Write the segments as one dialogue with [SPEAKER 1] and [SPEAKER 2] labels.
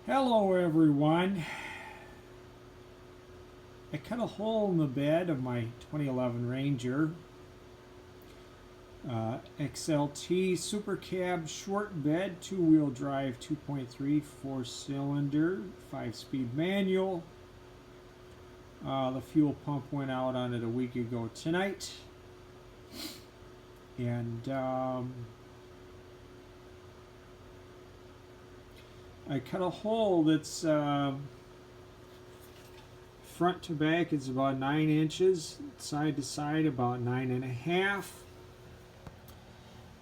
[SPEAKER 1] Hello everyone. I cut a hole in the bed of my 2011 Ranger XLT Super Cab short bed, two-wheel drive, 2.3 4-cylinder, 5-speed manual. The fuel pump went out on it a week ago tonight, and I cut a hole that's front to back. It's about 9 inches, side to side about 9.5.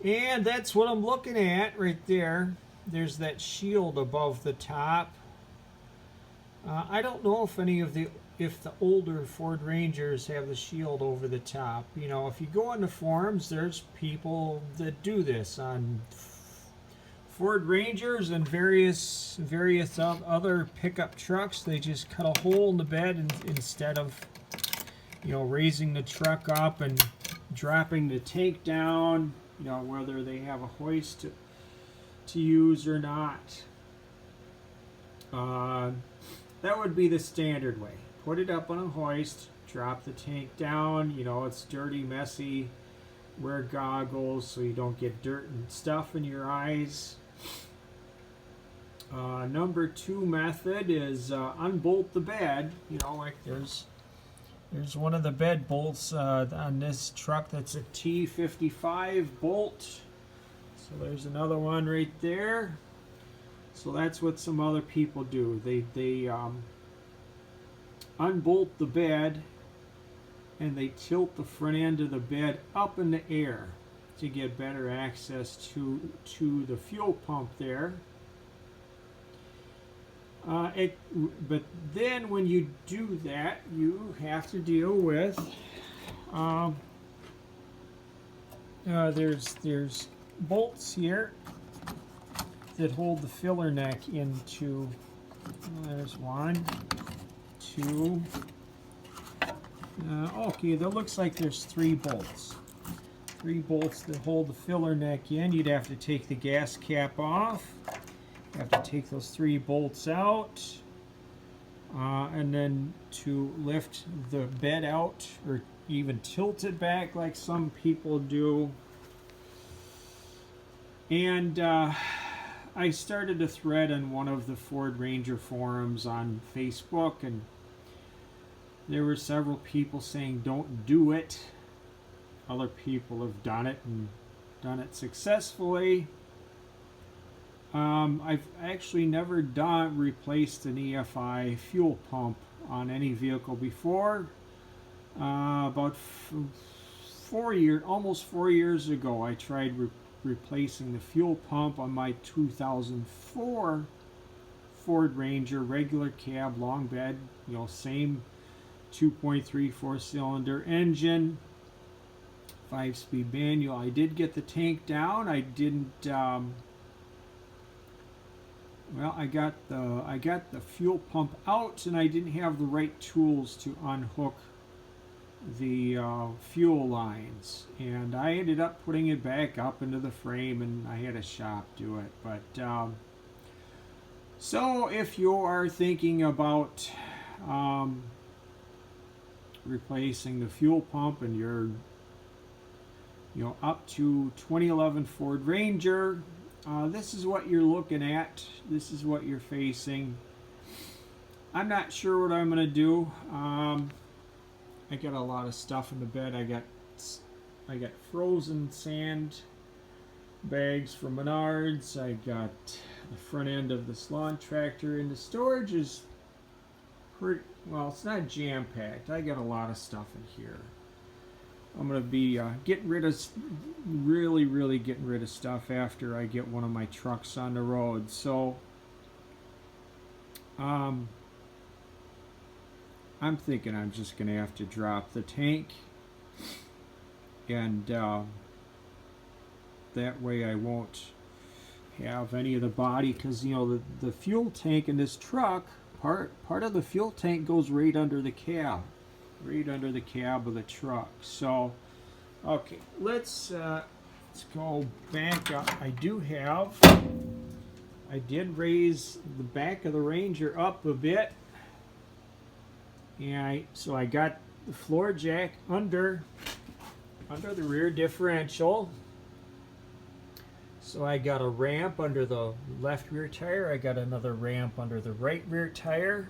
[SPEAKER 1] And that's what I'm looking at right there. There's that shield above the top. I don't know if the older Ford Rangers have the shield over the top. You know, if you go on the forums, there's people that do this on Ford Rangers and various other pickup trucks. They just cut a hole in the bed instead of, you know, raising the truck up and dropping the tank down. You know, whether they have a hoist to use or not. That would be the standard way. Put it up on a hoist, drop the tank down. You know, it's dirty, messy. Wear goggles so you don't get dirt and stuff in your eyes. Number 2 method is unbolt the bed. You know, like there's one of the bed bolts on this truck that's a T55 bolt. So there's another one right there. So that's what some other people do. They unbolt the bed and they tilt the front end of the bed up in the air to get better access to the fuel pump there. But then when you do that, you have to deal with there's bolts here that hold the filler neck into. There's 1, 2. Okay, that looks like there's 3 bolts. 3 bolts that hold the filler neck in. You'd have to take the gas cap off. You have to take those 3 bolts out, and then to lift the bed out or even tilt it back like some people do. And I started a thread on one of the Ford Ranger forums on Facebook, and there were several people saying don't do it. Other people have done it and done it successfully. I've actually never replaced an EFI fuel pump on any vehicle before. About almost 4 years ago, I tried replacing the fuel pump on my 2004 Ford Ranger regular cab long bed. You know, same 2.3 4-cylinder engine, 5-speed manual. I did get the tank down. I didn't. Well, I got the fuel pump out, and I didn't have the right tools to unhook the fuel lines, and I ended up putting it back up into the frame, and I had a shop do it. But so if you are thinking about replacing the fuel pump and you're, you know, up to 2011 Ford Ranger, this is what you're looking at. This is what you're facing. I'm not sure what I'm going to do. I got a lot of stuff in the bed. I got frozen sand bags from Menards. I got the front end of this lawn tractor, and the storage is pretty, well, it's not jam-packed. I got a lot of stuff in here. I'm going to be getting rid of, really getting rid of stuff after I get one of my trucks on the road. So, I'm thinking I'm just going to have to drop the tank, and that way I won't have any of the body, because, you know, the fuel tank in this truck, part of the fuel tank goes right under the cab. Right under the cab of the truck. So, okay, let's go back up. I I did raise the back of the Ranger up a bit. And so I got the floor jack under the rear differential. So I got a ramp under the left rear tire. I got another ramp under the right rear tire.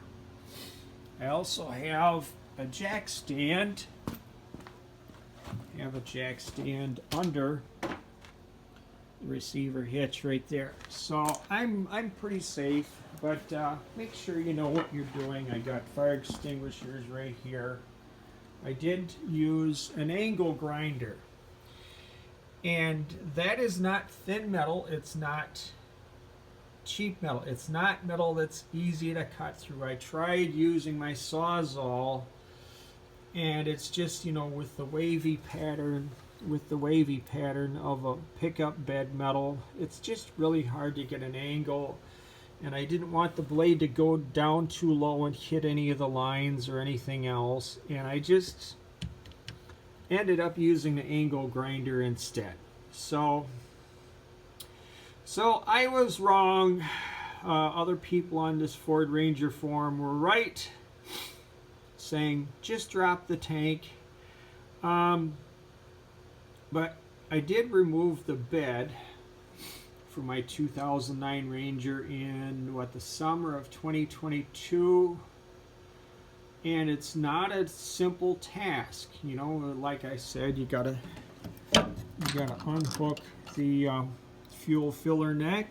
[SPEAKER 1] I also have a jack stand. I have a jack stand under the receiver hitch right there. So I'm pretty safe, but make sure you know what you're doing. I got fire extinguishers right here. I did use an angle grinder. And that is not thin metal, it's not cheap metal. It's not metal that's easy to cut through. I tried using my Sawzall, and it's just, you know, with the wavy pattern of a pickup bed metal, it's just really hard to get an angle. And I didn't want the blade to go down too low and hit any of the lines or anything else. And I just ended up using the angle grinder instead. So I was wrong. Other people on this Ford Ranger forum were right, saying just drop the tank. But I did remove the bed for my 2009 Ranger in the summer of 2022. And it's not a simple task, you know. Like I said, you gotta unhook the fuel filler neck.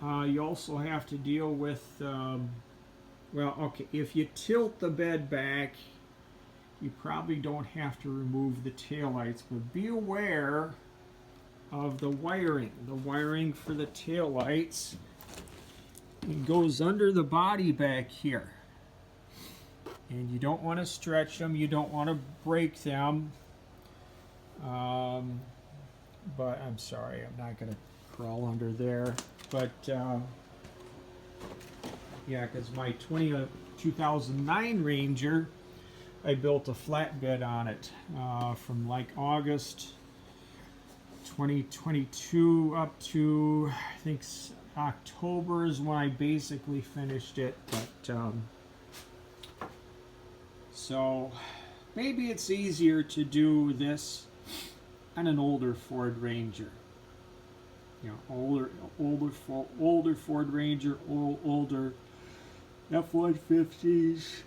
[SPEAKER 1] You also have to deal with, well, okay, if you tilt the bed back, you probably don't have to remove the taillights, but be aware of the wiring. The wiring for the taillights, it goes under the body back here. And you don't want to stretch them, you don't want to break them. But I'm sorry, I'm not going to crawl under there. But yeah, because my 2009 Ranger, I built a flatbed on it from like August 2022 up to, I think, October is when I basically finished it. But so maybe it's easier to do this on an older Ford Ranger. You know, older Ford Ranger, older F-150s.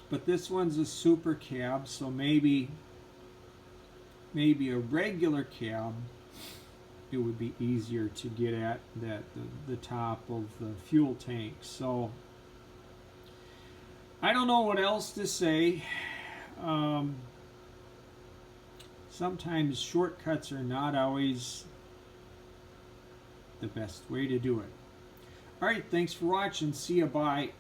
[SPEAKER 1] But this one's a super cab, so maybe a regular cab, it would be easier to get at the top of the fuel tank. So I don't know what else to say. Sometimes shortcuts are not always the best way to do it. Alright, thanks for watching. See ya, bye.